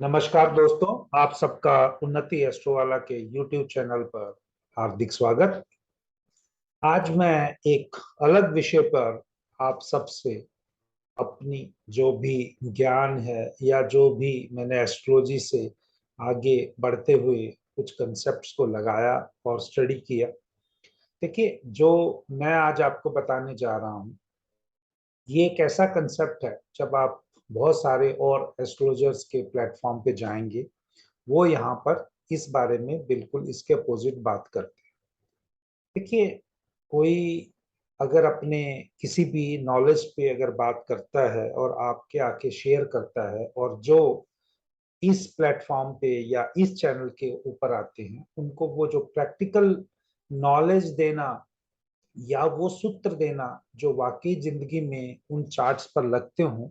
नमस्कार दोस्तों, आप सबका उन्नति एस्ट्रोवाला के YouTube चैनल पर हार्दिक स्वागत। आज मैं एक अलग विषय पर आप सबसे अपनी जो भी ज्ञान है या जो भी मैंने एस्ट्रोलॉजी से आगे बढ़ते हुए कुछ कंसेप्ट्स को लगाया और स्टडी किया। देखिए, जो मैं आज आपको बताने जा रहा हूँ ये एक ऐसा कंसेप्ट है, जब आप बहुत सारे और एस्ट्रोलॉजर्स के प्लेटफॉर्म पे जाएंगे वो यहाँ पर इस बारे में बिल्कुल इसके अपोजिट बात करते हैं। देखिए, कोई अगर अपने किसी भी नॉलेज पे अगर बात करता है और आपके आके शेयर करता है और जो इस प्लेटफॉर्म पे या इस चैनल के ऊपर आते हैं उनको वो जो प्रैक्टिकल नॉलेज देना या वो सूत्र देना जो वाकई जिंदगी में उन चार्ट्स पर लगते हों।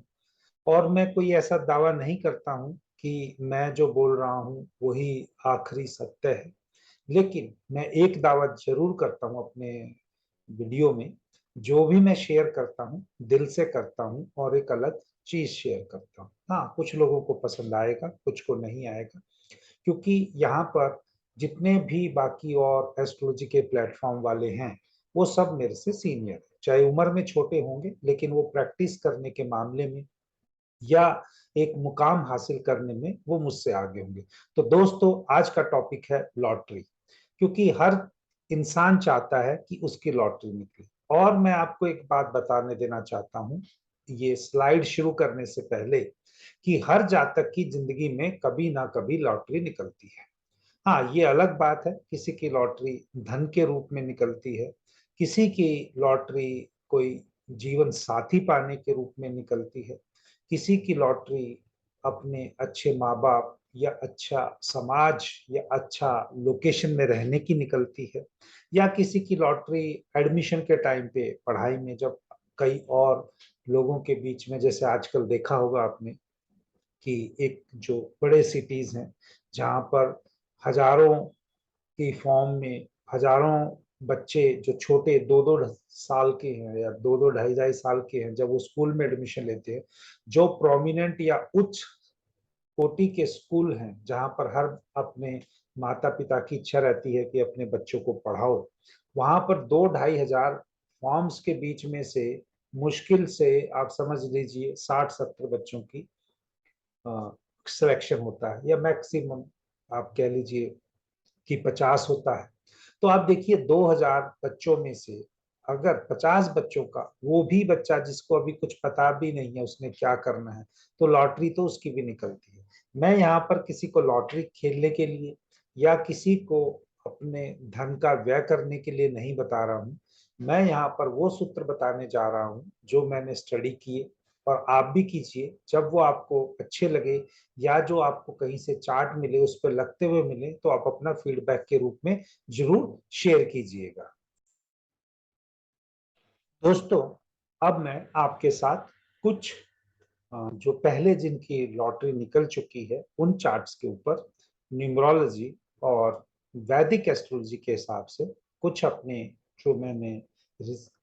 और मैं कोई ऐसा दावा नहीं करता हूं कि मैं जो बोल रहा हूं वही आखिरी सत्य है, लेकिन मैं एक दावा जरूर करता हूं अपने वीडियो में। जो भी मैं शेयर करता हूं दिल से करता हूं और एक अलग चीज शेयर करता हूं। हाँ, कुछ लोगों को पसंद आएगा, कुछ को नहीं आएगा, क्योंकि यहाँ पर जितने भी बाकी और एस्ट्रोलॉजी के प्लेटफॉर्म वाले हैं वो सब मेरे से सीनियर है, चाहे उम्र में छोटे होंगे लेकिन वो प्रैक्टिस करने के मामले में या एक मुकाम हासिल करने में वो मुझसे आगे होंगे। तो दोस्तों, आज का टॉपिक है लॉटरी, क्योंकि हर इंसान चाहता है कि उसकी लॉटरी निकले। और मैं आपको एक बात बताने देना चाहता हूं ये स्लाइड शुरू करने से पहले, कि हर जातक की जिंदगी में कभी ना कभी लॉटरी निकलती है। हाँ, ये अलग बात है, किसी की लॉटरी धन के रूप में निकलती है, किसी की लॉटरी कोई जीवन साथी पाने के रूप में निकलती है, किसी की लॉटरी अपने अच्छे माँ बाप या अच्छा समाज या अच्छा लोकेशन में रहने की निकलती है, या किसी की लॉटरी एडमिशन के टाइम पे पढ़ाई में, जब कई और लोगों के बीच में, जैसे आजकल देखा होगा आपने कि एक जो बड़े सिटीज हैं जहाँ पर हजारों की फॉर्म में हजारों बच्चे जो छोटे दो दो साल के हैं या दो दो ढाई ढाई साल के हैं, जब वो स्कूल में एडमिशन लेते हैं, जो प्रोमिनेंट या उच्च कोटि के स्कूल हैं जहाँ पर हर अपने माता पिता की इच्छा रहती है कि अपने बच्चों को पढ़ाओ, वहां पर दो ढाई हजार फॉर्म्स के बीच में से मुश्किल से आप समझ लीजिए 60-70 बच्चों की सिलेक्शन होता है, या मैक्सिमम आप कह लीजिए कि 50 होता है। तो आप देखिए 2000 बच्चों में से अगर 50 बच्चों का वो भी बच्चा जिसको अभी कुछ पता भी नहीं है उसने क्या करना है, तो लॉटरी तो उसकी भी निकलती है। मैं यहाँ पर किसी को लॉटरी खेलने के लिए या किसी को अपने धन का व्यय करने के लिए नहीं बता रहा हूँ। मैं यहाँ पर वो सूत्र बताने जा रहा हूँ जो मैंने स्टडी किए, और आप भी कीजिए जब वो आपको अच्छे लगे, या जो आपको कहीं से चार्ट मिले उस पर लगते हुए मिले तो आप अपना फीडबैक के रूप में जरूर शेयर कीजिएगा। दोस्तों, अब मैं आपके साथ कुछ जो पहले जिनकी लॉटरी निकल चुकी है उन चार्ट्स के ऊपर न्यूमरोलॉजी और वैदिक एस्ट्रोलॉजी के हिसाब से कुछ अपने जो मैंने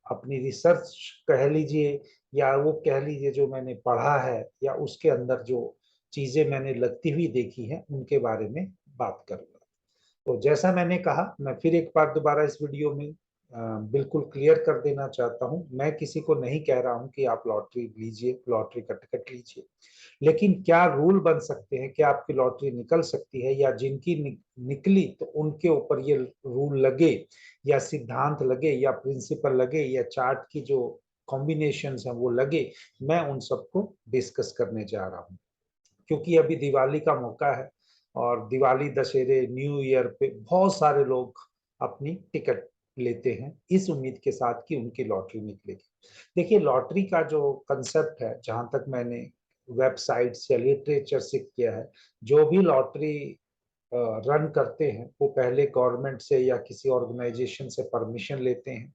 अपनी रिसर्च कह लीजिए या वो कह लीजिए जो मैंने पढ़ा है या उसके अंदर जो चीजें मैंने लगती हुई देखी हैं उनके बारे में बात करूंगा। तो जैसा मैंने कहा, मैं फिर एक बार दोबारा इस वीडियो में बिल्कुल क्लियर कर देना चाहता हूं, मैं किसी को नहीं कह रहा हूं कि आप लॉटरी लीजिए, लॉटरी का टिकट लीजिए। लेकिन क्या रूल बन सकते हैं, क्या आपकी लॉटरी निकल सकती है, या जिनकी निकली तो उनके ऊपर ये रूल लगे या सिद्धांत लगे या प्रिंसिपल लगे या चार्ट की जो कॉम्बिनेशन है वो लगे, मैं उन सबको डिस्कस करने जा रहा हूँ। क्योंकि अभी दिवाली का मौका है और दिवाली दशहरे न्यू ईयर पे बहुत सारे लोग अपनी टिकट लेते हैं इस उम्मीद के साथ कि उनकी लॉटरी निकलेगी। देखिए, लॉटरी का जो कंसेप्ट है, जहां तक मैंने वेबसाइट या लिटरेचर से किया है, जो भी लॉटरी रन करते हैं वो पहले गवर्नमेंट से या किसी ऑर्गेनाइजेशन से परमिशन लेते हैं।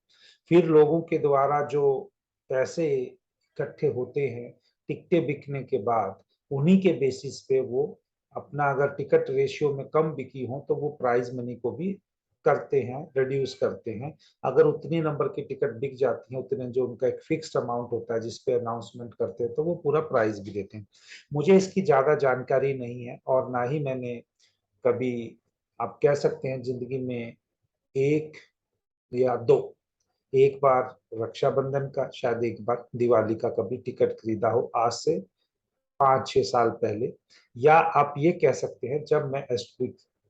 फिर लोगों के द्वारा जो पैसे इकट्ठे होते हैं टिकटें बिकने के बाद, उन्हीं के बेसिस पे वो अपना, अगर टिकट रेशियो में कम बिकी हो तो वो प्राइज मनी को भी करते हैं, रिड्यूस करते हैं। अगर उतनी नंबर की टिकट बिक जाती हैं, उतने जो उनका एक फिक्स्ड अमाउंट होता है जिस पे अनाउंसमेंट करते हैं, तो वो पूरा प्राइस भी देते हैं। मुझे इसकी ज्यादा जानकारी नहीं है और ना ही मैंने कभी, आप कह सकते हैं जिंदगी में एक या दो, एक बार रक्षाबंधन का, शायद एक बार दिवाली का कभी टिकट खरीदा हो, आज से 5-6 साल पहले। या आप ये कह सकते हैं जब मैं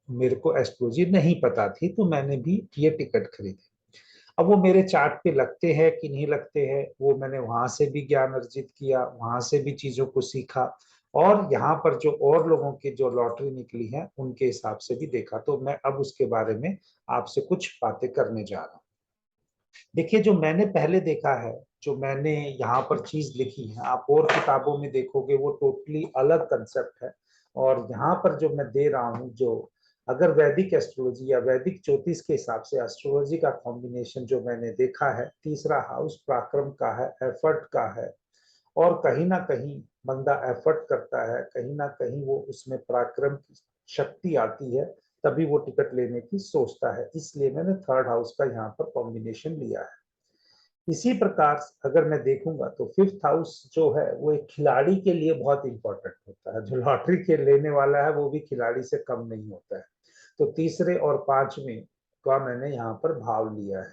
मेरे को एस्ट्रोलॉजी नहीं पता थी तो मैंने भी ये टिकट खरीदे। अब वो मेरे चार्ट पे लगते हैं कि नहीं लगते हैं, वो मैंने वहां से भी ज्ञान अर्जित किया, वहां से भी चीजों को सीखा, और यहाँ पर जो और लोगों की जो लॉटरी निकली है उनके हिसाब से भी देखा। तो मैं अब उसके बारे में आपसे कुछ बातें करने जा रहा हूँ। देखिए, जो मैंने पहले देखा है, जो मैंने यहाँ पर चीज लिखी है, आप और किताबों में देखोगे वो टोटली अलग कंसेप्ट है। और यहाँ पर जो मैं दे रहा हूँ, जो अगर वैदिक एस्ट्रोलॉजी या वैदिक ज्योतिष के हिसाब से एस्ट्रोलॉजी का कॉम्बिनेशन जो मैंने देखा है, तीसरा हाउस पराक्रम का है, एफर्ट का है, और कहीं ना कहीं बंदा एफर्ट करता है, कहीं ना कहीं वो उसमें पराक्रम की शक्ति आती है, तभी वो टिकट लेने की सोचता है। इसलिए मैंने थर्ड हाउस का यहाँ पर कॉम्बिनेशन लिया है। इसी प्रकार अगर मैं देखूंगा तो फिफ्थ हाउस जो है वो एक खिलाड़ी के लिए बहुत इंपॉर्टेंट होता है। जो लॉटरी के लेने वाला है वो भी खिलाड़ी से कम नहीं होता है। तो तीसरे और पांचवें का मैंने यहाँ पर भाव लिया है।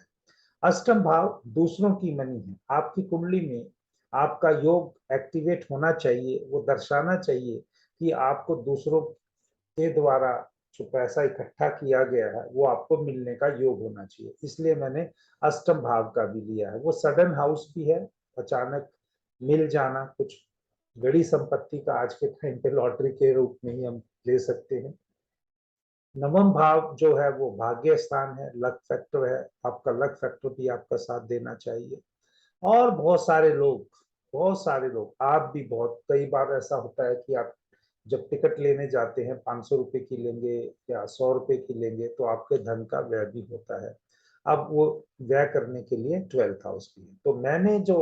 अष्टम भाव दूसरों की मनी है। आपकी कुंडली में आपका योग एक्टिवेट होना चाहिए, वो दर्शाना चाहिए कि आपको दूसरों के द्वारा जो पैसा इकट्ठा किया गया है वो आपको मिलने का योग होना चाहिए। इसलिए मैंने अष्टम भाव का भी लिया है। वो सडन हाउस भी है, अचानक मिल जाना कुछ बड़ी संपत्ति का आज के टाइम पे लॉटरी के रूप में ही हम ले सकते हैं। नवम भाव जो है वो भाग्य स्थान है, लक फैक्टर है। आपका लक फैक्टर भी आपका साथ देना चाहिए। और बहुत सारे लोग, आप भी, बहुत कई बार ऐसा होता है कि आप जब टिकट लेने जाते हैं 500 रुपए की लेंगे या 100 रुपए की लेंगे तो आपके धन का व्यय भी होता है। अब वो व्यय करने के लिए 12th हाउस भी है। तो मैंने जो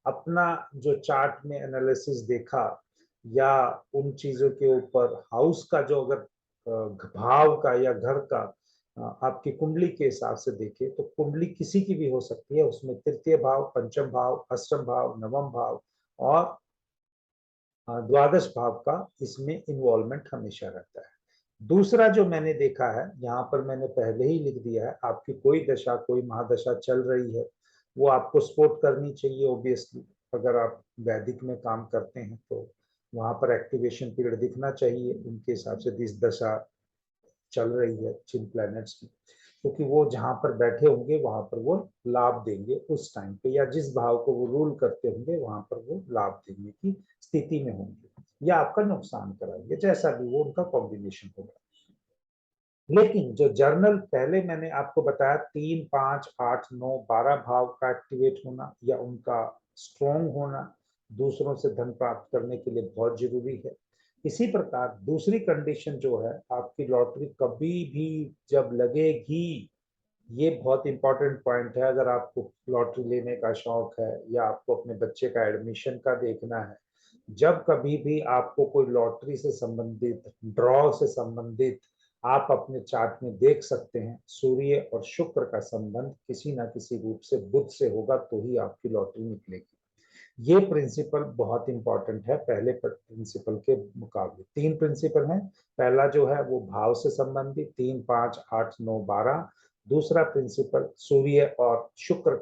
अपना जो चार्ट में एनालिसिस देखा, या उन चीजों के ऊपर हाउस का जो अगर भाव का या घर का आपकी कुंडली के हिसाब से देखें तो कुंडली किसी की भी हो सकती है, उसमें तृतीय भाव, पंचम भाव, अष्टम भाव, नवम भाव और द्वादश भाव का इसमें इन्वॉल्वमेंट हमेशा रहता है। दूसरा जो मैंने देखा है, यहाँ पर मैंने पहले ही लिख दिया है, आपकी कोई दशा, कोई महादशा चल रही है, वो आपको सपोर्ट करनी चाहिए ऑब्वियसली। अगर आप वैदिक में काम करते हैं तो वहां पर एक्टिवेशन पीरियड दिखना चाहिए, उनके हिसाब से जिस दशा चल रही है जिन प्लैनेट्स की, क्योंकि वो जहां पर बैठे होंगे वहां पर वो लाभ देंगे उस टाइम पे, या जिस भाव को वो रूल करते होंगे वहां पर वो लाभ देने की स्थिति में होंगे, या आपका नुकसान कराएंगे, जैसा भी वो उनका कॉम्बिनेशन होगा। लेकिन जो जर्नल पहले मैंने आपको बताया, 3, 5, 8, 9, 12 भाव का एक्टिवेट होना या उनका स्ट्रॉन्ग होना दूसरों से धन प्राप्त करने के लिए बहुत जरूरी है। इसी प्रकार दूसरी कंडीशन जो है, आपकी लॉटरी कभी भी जब लगेगी, ये बहुत इंपॉर्टेंट पॉइंट है। अगर आपको लॉटरी लेने का शौक है या आपको अपने बच्चे का एडमिशन का देखना है, जब कभी भी आपको कोई लॉटरी से संबंधित, ड्रॉ से संबंधित, आप अपने चार्ट में देख सकते हैं सूर्य और शुक्र का संबंध किसी ना किसी रूप से बुध से होगा, तो ही आपकी लॉटरी निकलेगी। ये प्रिंसिपल बहुत इंपॉर्टेंट है पहले प्रिंसिपल के मुकाबले। 3 प्रिंसिपल हैं। पहला जो है वो भाव से संबंधित, 3, 5, 8, 9, 12। दूसरा प्रिंसिपल सूर्य और शुक्र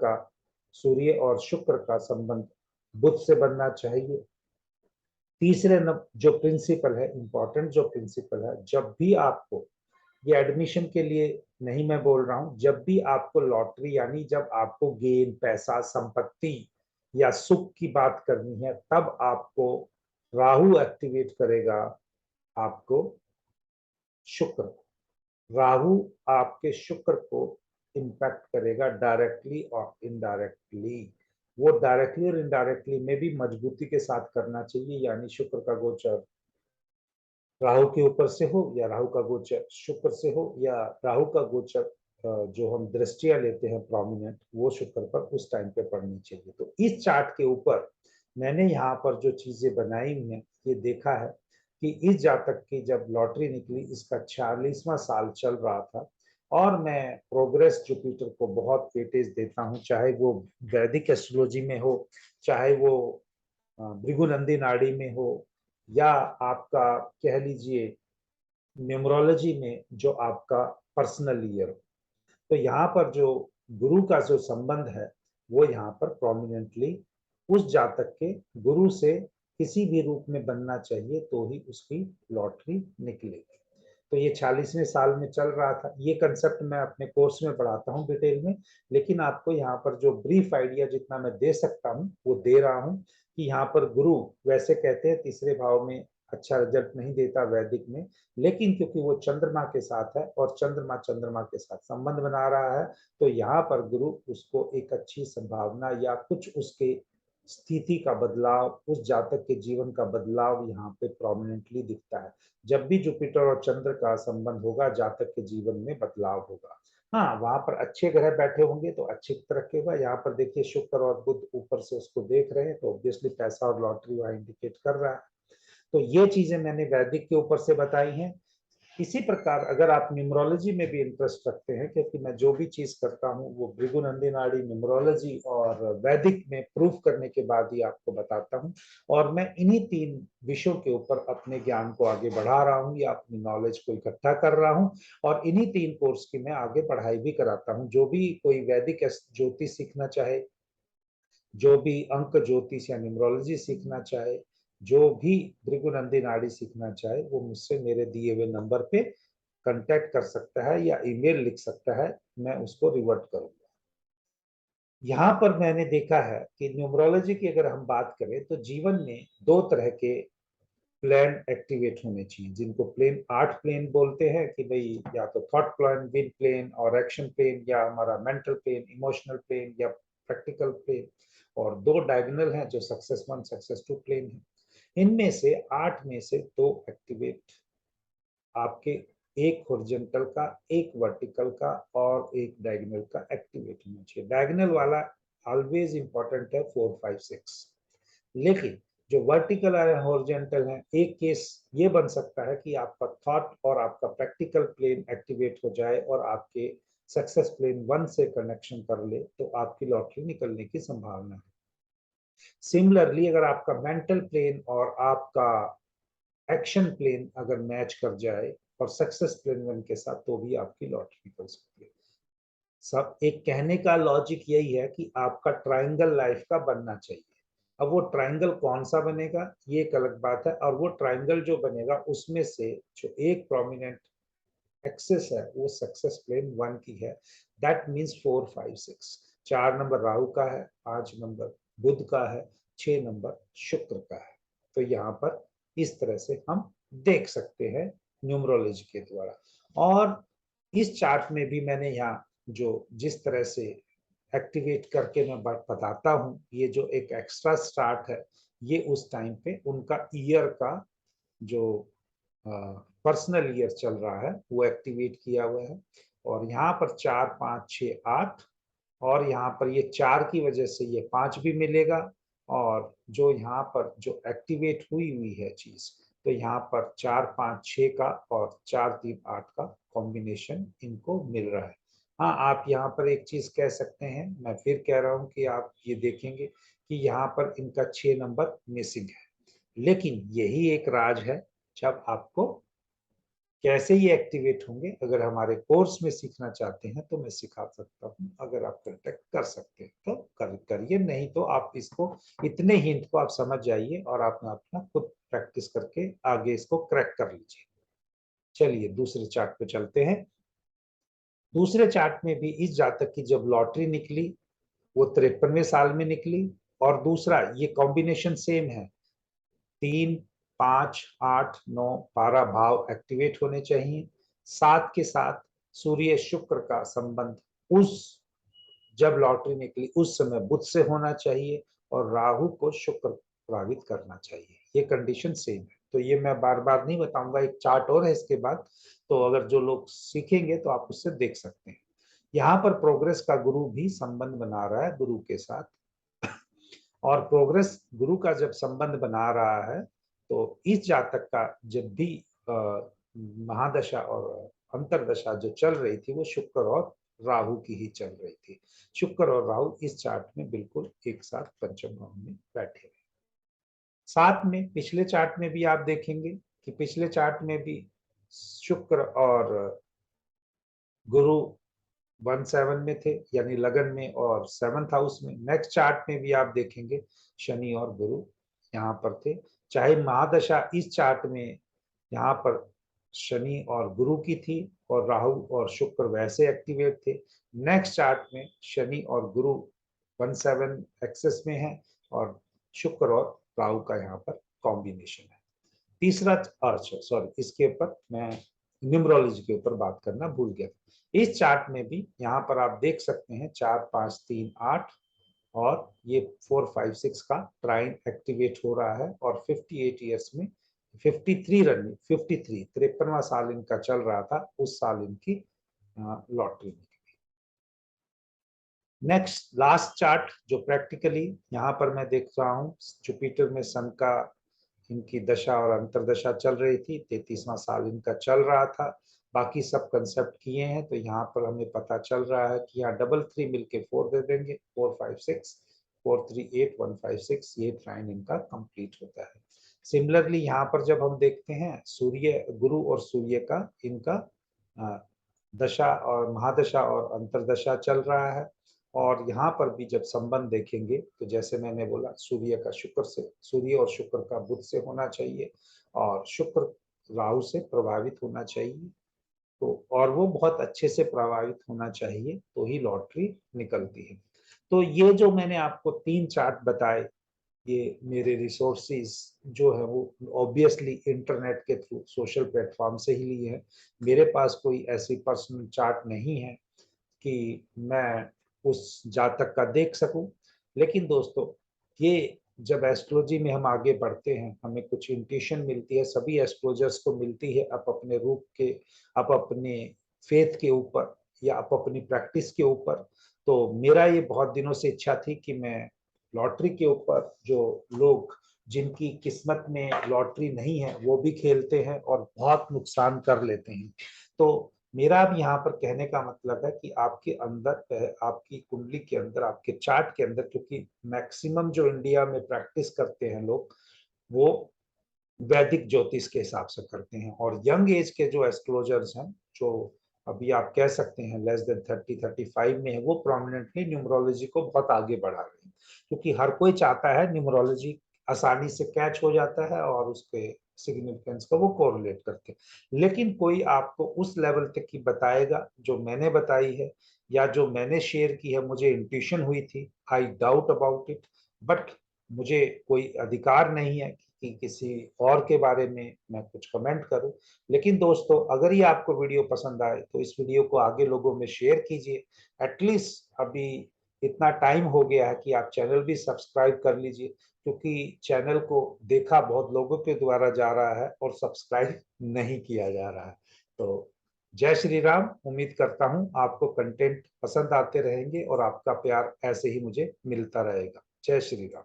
का संबंध बुध से बनना चाहिए। तीसरे जो प्रिंसिपल है, इंपॉर्टेंट जो प्रिंसिपल है, जब भी आपको, ये एडमिशन के लिए नहीं मैं बोल रहा हूं, जब भी आपको लॉटरी यानी जब आपको गेन, पैसा, संपत्ति या सुख की बात करनी है, तब आपको राहु एक्टिवेट करेगा आपको शुक्र। राहु आपके शुक्र को इम्पैक्ट करेगा डायरेक्टली और इनडायरेक्टली। वो डायरेक्टली और इनडायरेक्टली में भी मजबूती के साथ करना चाहिए, यानी शुक्र का गोचर राहु के ऊपर से हो या राहु का गोचर शुक्र से हो, या राहु का गोचर जो हम दृष्टियां लेते हैं प्रोमिनेंट, वो शुक्र पर उस टाइम पे पड़नी चाहिए। तो इस चार्ट के ऊपर मैंने यहाँ पर जो चीजें बनाई हुई हैं, ये देखा है कि इस जातक की जब लॉटरी निकली, इसका 46वां साल चल रहा था, और मैं प्रोग्रेस जुपिटर को बहुत वेटेज देता हूँ, चाहे वो वैदिक एस्ट्रोलॉजी में हो, चाहे वो भृगुनंदी नाड़ी में हो, या आपका कह लीजिए न्यूमरोलॉजी में जो आपका पर्सनल ईयर हो। तो यहाँ पर जो गुरु का जो संबंध है वो यहाँ पर प्रोमिनेंटली उस जातक के गुरु से किसी भी रूप में बनना चाहिए, तो ही उसकी लॉटरी निकलेगी। तो ये 40वें साल में चल रहा था। ये कंसेप्ट मैं अपने कोर्स में पढ़ाता हूँ डिटेल में, लेकिन आपको यहाँ पर जो ब्रीफ आइडिया जितना मैं दे सकता हूँ वो दे रहा हूँ कि यहाँ पर गुरु वैसे कहते हैं तीसरे भाव में अच्छा रिजल्ट नहीं देता वैदिक में, लेकिन क्योंकि वो चंद्रमा के साथ है और चंद्रमा के साथ संबंध बना रहा है, तो यहाँ पर गुरु उसको एक अच्छी संभावना या कुछ उसके स्थिति का बदलाव, उस जातक के जीवन का बदलाव यहाँ पे प्रोमिनेंटली दिखता है। जब भी जुपिटर और चंद्र का संबंध होगा, जातक के जीवन में बदलाव होगा। हाँ, वहां पर अच्छे ग्रह बैठे होंगे तो अच्छी तरक्की होगा। यहाँ पर देखिए शुक्र और बुध ऊपर से उसको देख रहे हैं, तो ऑब्वियसली पैसा और लॉटरी वहां इंडिकेट कर रहा है। तो ये चीजें मैंने वैदिक के ऊपर से बताई हैं। इसी प्रकार अगर आप न्यूमरोलॉजी में भी इंटरेस्ट रखते हैं, क्योंकि मैं जो भी चीज करता हूँ वो भृगुनंदी नाड़ी, न्यूमरोलॉजी और वैदिक में प्रूफ करने के बाद ही आपको बताता हूँ। और मैं इन्हीं 3 विषयों के ऊपर अपने ज्ञान को आगे बढ़ा रहा हूँ या अपनी नॉलेज को इकट्ठा कर रहा हूँ, और इन्हीं 3 कोर्स की मैं आगे पढ़ाई भी कराता हूँ। जो भी कोई वैदिक ज्योतिष सीखना चाहे, जो भी अंक ज्योतिष या न्यूमरोलॉजी सीखना चाहे, जो भी भृगुनंदी नाड़ी सीखना चाहे, वो मुझसे मेरे दिए हुए नंबर पे कांटेक्ट कर सकता है या ईमेल लिख सकता है, मैं उसको रिवर्ट करूंगा। यहाँ पर मैंने देखा है कि न्यूमरोलॉजी की अगर हम बात करें तो जीवन में 2 तरह के प्लेन एक्टिवेट होने चाहिए, जिनको प्लेन 8 प्लेन बोलते हैं कि भाई या तो थॉट प्लेन, विल प्लेन और एक्शन प्लेन, या हमारा मेंटल प्लेन, इमोशनल प्लेन या प्रैक्टिकल प्लेन। और 2 डायगोनल हैं जो सक्सेस 1 सक्सेस 2 प्लेन है। इनमें से 8 में से 2 एक्टिवेट आपके, एक हॉरिजॉन्टल का, एक वर्टिकल का और एक डायगोनल का एक्टिवेट होना चाहिए। डायगोनल वाला ऑलवेज इंपॉर्टेंट है 4 5 6। लेकिन जो वर्टिकल और हॉरिजॉन्टल है, एक केस ये बन सकता है कि आपका थॉट और आपका प्रैक्टिकल प्लेन एक्टिवेट हो जाए और आपके सक्सेस प्लेन 1 से कनेक्शन कर ले, तो आपकी लॉटरी निकलने की संभावना है। सिमिलरली अगर आपका मेंटल प्लेन और आपका एक्शन प्लेन अगर मैच कर जाए और सक्सेस प्लेन 1 के साथ, तो भी आपकी लॉटरी निकल सकती है। सब एक कहने का लॉजिक यही है कि आपका ट्रायंगल लाइफ का बनना चाहिए। अब वो ट्रायंगल कौन सा बनेगा ये एक अलग बात है, और वो ट्रायंगल जो बनेगा उसमें से जो एक प्रोमिनेंट एक्सेस है वो सक्सेस प्लेन 1 की है। That means 4 5 6। 4 नंबर राहु का है, 5 नंबर बुध का है, 6 नंबर शुक्र का है। तो यहाँ पर इस तरह से हम देख सकते हैं न्यूमरोलॉजी के द्वारा। और इस चार्ट में भी मैंने यहाँ जो जिस तरह से एक्टिवेट करके मैं बताता हूँ, ये जो एक एक्स्ट्रा स्टार्ट है, ये उस टाइम पे उनका ईयर का जो पर्सनल ईयर चल रहा है वो एक्टिवेट किया हुआ है। और यहाँ पर 4 5 6 8, और यहाँ पर ये 4 की वजह से ये 5 भी मिलेगा। और जो यहाँ पर जो एक्टिवेट हुई हुई है चीज, तो यहाँ पर 4 5 6 का और 4 3 8 का कॉम्बिनेशन इनको मिल रहा है। हाँ, आप यहाँ पर एक चीज कह सकते हैं, मैं फिर कह रहा हूँ कि आप ये देखेंगे कि यहाँ पर इनका 6 नंबर मिसिंग है, लेकिन यही एक राज है। जब आपको कैसे ये एक्टिवेट होंगे, अगर हमारे कोर्स में सीखना चाहते हैं तो मैं सिखा सकता हूँ। अगर आप कांटेक्ट कर सकते हैं तो करिए, नहीं तो आप इसको, इतने हिंट को आप समझ जाइए और आप अपना खुद प्रैक्टिस करके आगे इसको क्रैक कर लीजिए। चलिए दूसरे चार्ट पे चलते हैं। दूसरे चार्ट में भी इस जातक की जब लॉटरी निकली वो 53वें साल में निकली, और दूसरा ये कॉम्बिनेशन सेम है, 3 5 8 9 12 भाव एक्टिवेट होने चाहिए। साथ के साथ सूर्य शुक्र का संबंध उस जब लॉटरी निकली उस समय बुध से होना चाहिए, और राहु को शुक्र प्रभावित करना चाहिए। ये कंडीशन सेम है। तो ये मैं बार बार नहीं बताऊंगा, एक चार्ट और है इसके बाद, तो अगर जो लोग सीखेंगे तो आप उससे देख सकते हैं। यहाँ पर प्रोग्रेस का गुरु भी संबंध बना रहा है गुरु के साथ, और प्रोग्रेस गुरु का जब संबंध बना रहा है तो इस जातक का जब भी महादशा और अंतर्दशा जो चल रही थी वो शुक्र और राहु की ही चल रही थी। शुक्र और राहु इस चार्ट में बिल्कुल एक साथ पंचम भाव में बैठे हुए। साथ में पिछले चार्ट में भी आप देखेंगे कि पिछले चार्ट में भी शुक्र और गुरु 17 में थे, यानी लगन में और 7th हाउस में। नेक्स्ट चार्ट में भी आप देखेंगे शनि और गुरु यहाँ पर थे। चाहे महादशा इस चार्ट में यहाँ पर शनि और गुरु की थी और राहु और शुक्र वैसे एक्टिवेट थे। नेक्स्ट चार्ट में शनि और गुरु 17 एक्सेस में है और शुक्र और राहु का यहाँ पर कॉम्बिनेशन है। तीसरा, अच्छा सॉरी, इसके ऊपर मैं न्यूमरोलॉजी के ऊपर बात करना भूल गया। इस चार्ट में भी यहाँ पर आप देख सकते हैं 4 5 3 8 और ये 4 5 6 का ट्राइन एक्टिवेट हो रहा है और 58 ईयर्स में 53 रन 53 53वां साल इनका चल रहा था, उस साल इनकी लॉटरी निकली। नेक्स्ट लास्ट चार्ट जो प्रैक्टिकली यहाँ पर मैं देख रहा हूँ, जुपिटर में सन का इनकी दशा और अंतरदशा चल रही थी, 33वां साल इनका चल रहा था। बाकी सब कंसेप्ट किए हैं तो यहाँ पर हमें पता चल रहा है कि यहाँ 3 3 मिलके 4 दे देंगे, 4 5 6 4 3 8 1 5 6, ये ट्राइन इनका कंप्लीट होता है। सिमिलरली यहाँ पर जब हम देखते हैं सूर्य, गुरु और सूर्य का इनका दशा और महादशा और अंतरदशा चल रहा है और यहाँ पर भी जब संबंध देखेंगे तो जैसे मैंने बोला सूर्य का शुक्र से, सूर्य और शुक्र का बुध से होना चाहिए और शुक्र राहु से प्रभावित होना चाहिए, तो और वो बहुत अच्छे से प्रभावित होना चाहिए तो ही लॉटरी निकलती है। तो ये जो मैंने आपको 3 चार्ट बताए, ये मेरे रिसोर्सेज जो है वो ऑब्वियसली इंटरनेट के थ्रू सोशल प्लेटफॉर्म से ही लिए हैं। मेरे पास कोई ऐसी पर्सनल चार्ट नहीं है कि मैं उस जातक का देख सकूं। लेकिन दोस्तों, ये जब एस्ट्रोलॉजी में हम आगे बढ़ते हैं, हमें कुछ इंट्यूशन मिलती है, सभी एस्ट्रोलॉजर्स को मिलती है, आप अपने रूप के, आप अपने फेथ के ऊपर या आप अपनी प्रैक्टिस के ऊपर। तो मेरा ये बहुत दिनों से इच्छा थी कि मैं लॉटरी के ऊपर, जो लोग जिनकी किस्मत में लॉटरी नहीं है वो भी खेलते हैं और बहुत नुकसान कर लेते हैं, तो मेरा अब यहाँ पर कहने का मतलब है कि आपके अंदर, आपकी कुंडली के अंदर, आपके चार्ट के अंदर, क्योंकि मैक्सिमम जो इंडिया में प्रैक्टिस करते हैं लोग वो वैदिक ज्योतिष के हिसाब से करते हैं और यंग एज के जो एस्ट्रोलॉजर्स हैं, जो अभी आप कह सकते हैं लेस देन 30-35 में है, वो प्रोमिनेंटली न्यूमरोलॉजी को बहुत आगे बढ़ा रहे हैं, क्योंकि हर कोई चाहता है न्यूमरोलॉजी आसानी से कैच हो जाता है और उसके सिग्निफिकेंस को वो कोरिलेट करते हैं। लेकिन कोई आपको उस लेवल तक की बताएगा जो मैंने बताई है या जो मैंने शेयर की है, मुझे इंट्यूशन हुई थी, I doubt about it, but मुझे कोई अधिकार नहीं है कि किसी और के बारे में मैं कुछ कमेंट करूं। लेकिन दोस्तों, अगर ये आपको वीडियो पसंद आए तो इस वीडियो को आगे लोगों में शेयर कीजिए। एटलीस्ट अभी इतना टाइम हो गया है कि आप चैनल भी सब्सक्राइब कर लीजिए, क्योंकि चैनल को देखा बहुत लोगों के द्वारा जा रहा है और सब्सक्राइब नहीं किया जा रहा है। तो जय श्री राम। उम्मीद करता हूं आपको कंटेंट पसंद आते रहेंगे और आपका प्यार ऐसे ही मुझे मिलता रहेगा। जय श्री राम।